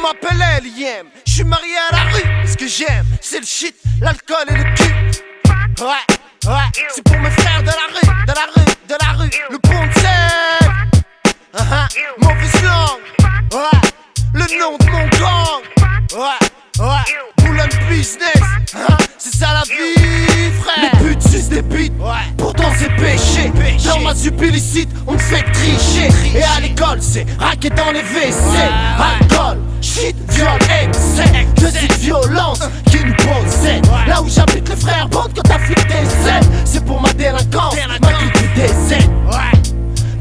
m'appelle L.I.M. J'suis marié à la rue, ce que j'aime, c'est le shit, l'alcool et le cul. Ouais, c'est pour mes frères de la rue, de la rue, de la rue. Le pont de Seine, mauvaise langue. Ouais, le nom de mon gang. Ouais, Boulogne business, c'est ça la vie, frère. Les putes sucent des bites, pourtant c'est péché. Dans ma sup illicite, on me fait tricher. Et à l'école, c'est raquer dans les WC. Alcool, shit, viol, excès. De cette violence qui nous possède. Là où j'habite, les frères bandent quand t'affiches tes ailes. C'est pour ma délinquance, ma culture des ailes.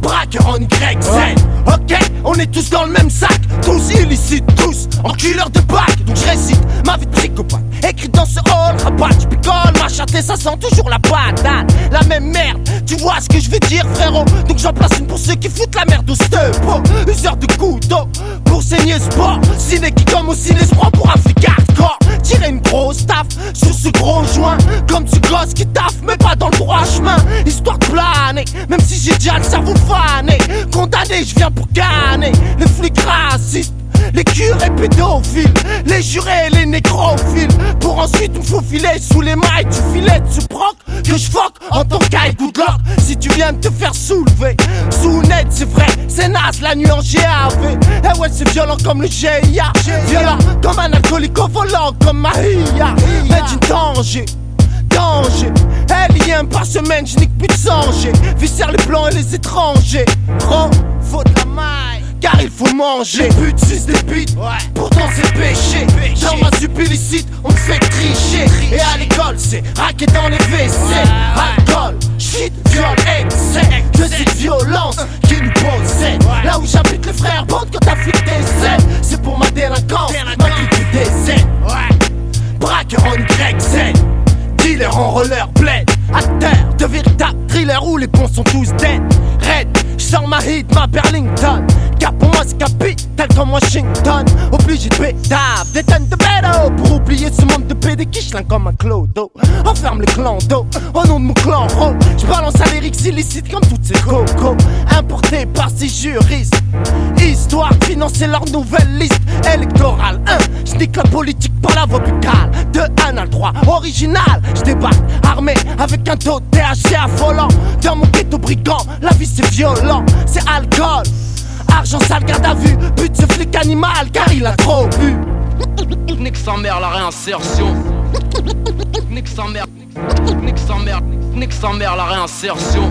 Braqueur en YZ. Ok, on est tous dans le même sac. Tous illicites, tous enculeurs de bac. Donc je récite ma vie de psychopathe. Écrit dans ce hall, rabat, je picole ma chatte et ça sent toujours la patate. La même merde, tu vois ce que je veux dire frérot. Donc j'en place une pour ceux qui foutent la merde au stepo. Useur de couteau, pour saigner sport. Ciné qui comme au ciné se prend pour un flic hardcore. Tirer une grosse taf sur ce gros joint. Comme tu gosses qui taffent mais pas dans le droit chemin. Histoire de planer, même si j'ai déjà le cerveau fané. Condamné, je viens pour gagner. Les flics racistes, les curés pédophiles, les jurés et les nécrophiles. Pour ensuite me faufiler sous les mailles du filet de ce proc que je foque en tant qu'aille good luck. Si tu viens de te faire soulever sous net, c'est vrai, c'est naze la nuit en GAV. Eh ouais, c'est violent comme le GIA. Violent comme un alcoolique au volant, comme Mahia. Mais du danger. L.I.M. par semaine, je nique plus de sang. Viscère les blancs et les étrangers. Gros, faut de la maille, car il faut manger. Les putes sucent des bites, pourtant c'est péché. Dans ma sup illicite, on me fait tricher. Et à l'école, c'est raquer dans les WC. Alcool, shit, viol, excès. De cette violence qui nous possède. Là où j'habite, les frères bandent quand t'affiches tes ailes. C'est pour ma délinquance, ma culture des ailes. Braqueur en YZ. Dealer en roller blade, acteur de véritable thriller où les ponts sont tous dead. Red, j'sors ma hit, ma Burlington. Cap pour moi c'est capital comme Washington. Obligé de pédave, des tonnes de bédo. Pour oublier ce monde de PD qui chlingue comme un clodo. Enferme les clans d'eau, au nom de mon clan ro. J'balance à lyrics illicites comme toutes ces cocos. Importés par ces juristes. Histoire de financer leur nouvelle liste électorale. J'nique la politique par la voie buccale. De 1 à 3, original. J'débarque armé avec un taux de THC affolant. Dans mon ghetto brigand, la vie c'est violent. C'est alcool, argent sale, garde à vue. But ce flic animal car il a trop bu. Nique sa mère la réinsertion. Nique sa mère. Nique sa mère. Nique sa mère la réinsertion.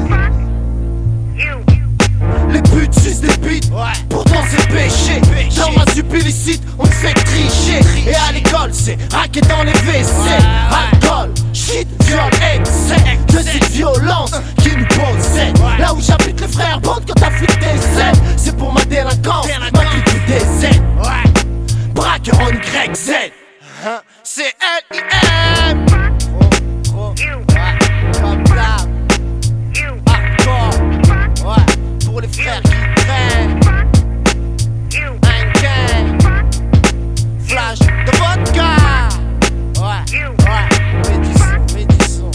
Les putes sucent des bites, pourtant c'est péché. Dans ma sup illicite, on me fait tricher. Et à l'école, c'est raquer dans les WC. Alcool, shit, viol, excès. De cette violence qui nous possède. Là où j'habite, les frères bandent quand t'affiches tes ailes. C'est pour ma délinquance, ma culture des ailes. Braqueur en YZ. C'est L.I.M. Comme d'hab. Hardcore. Pour les frères qui traînent. Un gang. Flash de vodka. Médisson.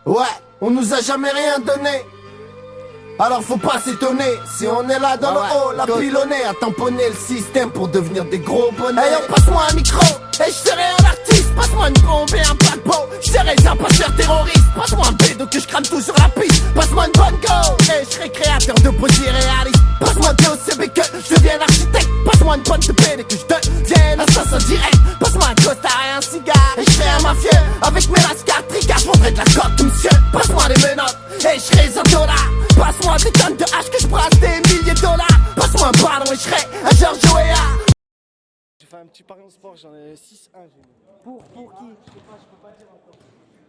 Ouais, on nous a jamais rien donné. Alors faut pas s'étonner, si on est là dans le haut, la pilonnée, à tamponner le système pour devenir des gros bonnets. Hey yo, passe-moi un micro, et je serai un artiste. Passe-moi une bombe et un paquebot, je serai un passeur terroriste. Passe-moi un bédo que je crame tout sur la piste. Passe-moi une bonne go, et je serai créateur de poésie réaliste. Passe-moi de l'OCB que je devienne architecte. Passe-moi une bonne de PD que je devienne assassin direct. Passe-moi un costard et un cigare, et je serai un mafieux. Avec mes lascars, tricards, je vendrai de la coque, monsieur. Passe-moi des menottes, et je serai un dollar. Passe-moi des tonnes de hache que je brasse des milliers de dollars. Passe-moi un ballon et je serai un George Weah. J'ai fait un petit pari en sport, j'en ai 6-1. Pour qui? Je sais pas, je peux pas dire encore.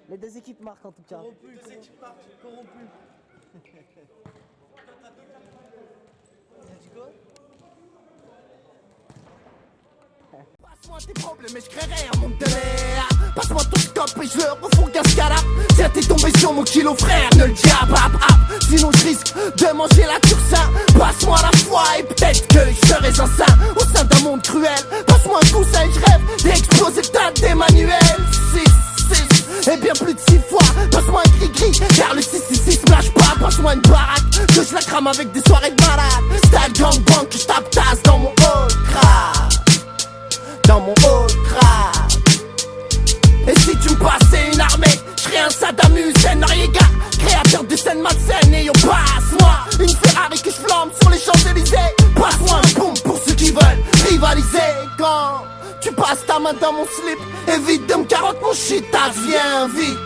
Les deux équipes marquent en tout cas. Deux équipes marquent, corrompues. Passe-moi tes problèmes et je créerai un monde de l'air. Passe-moi ton scope et je le refourgue un scalap. Tiens t'es tombé sur mon kilo frère, ne le dis hap. Sinon je risque de manger la tursin. Passe-moi la foi et peut-être que je serai un saint. Au sein d'un monde cruel, passe-moi un coussin et je rêve d'exploser le tas d'Emmanuel. 6 et bien plus de 6 fois. Passe-moi un gris-gris, car le 666 me lâche pas. Passe-moi une rame avec des soirées de malade. Style gangbang que je tape tasse dans mon hall crade. Dans mon hall crade. Et si tu me passais une armée, je serais un Saddam Hussein Noriega, créateur de scène malsaine. Et yo, passe-moi une Ferrari que je flambe sur les Champs-Élysées. Passe-moi un boom pour ceux qui veulent rivaliser. Quand tu passes ta main dans mon slip, évite de me carotte mon shit, viens vite.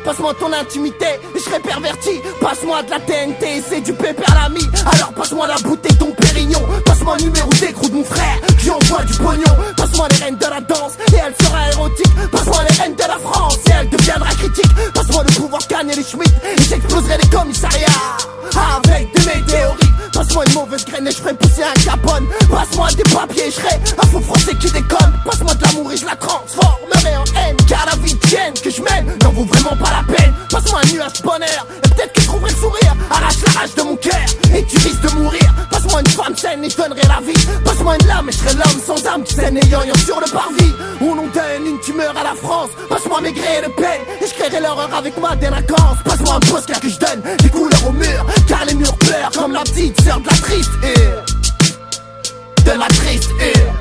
Passe-moi ton intimité et je serai perverti. Passe-moi de la TNT, c'est du pépère l'ami. Alors passe-moi la bouteille ton Pérignon. Passe-moi le numéro d'écrou de mon frère qui envoie du pognon. Passe-moi les reines de la danse et elle sera érotique. Passe-moi les reines de la France et elle deviendra critique. Passe-moi le pouvoir Kanye et les Schmitt et j'exploserai les commissariats avec de mes théories. Passe-moi une mauvaise graine et je ferai pousser un capone. Passe-moi des papiers et je serai un faux français qui déconne. Passe-moi de l'amour et je la transformerai en haine. Car la vie tienne que je mène n'en vaut vraiment pas la peine. Passe-moi un nuage de bonheur et peut-être que je trouverai le sourire. Arrache la rage de mon cœur et tu risques de mourir. Passe-moi une femme saine et je donnerai la vie. Passe-moi une lame et je serai l'homme sans âme qui saigne et yoyon sur le parvis. On nous donne une tumeur à la France. Passe-moi mes grès de peine et je créerai l'horreur avec ma délinquance. Passe-moi un poster que je donne des couleurs au mur. Car les murs pleurent comme la petite sœur de la triste hur. De la triste hur.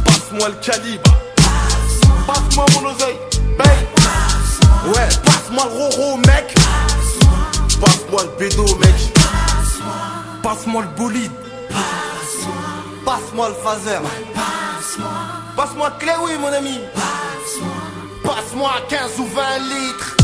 Passe-moi le calibre. Passe-moi mon oseille. Ouais, passe-moi le roro mec. Passe-moi le bédo mec. Passe-moi le bolide. Passe-moi le phaser. Passe-moi le clé oui mon ami. Passe-moi 15 ou 20 litres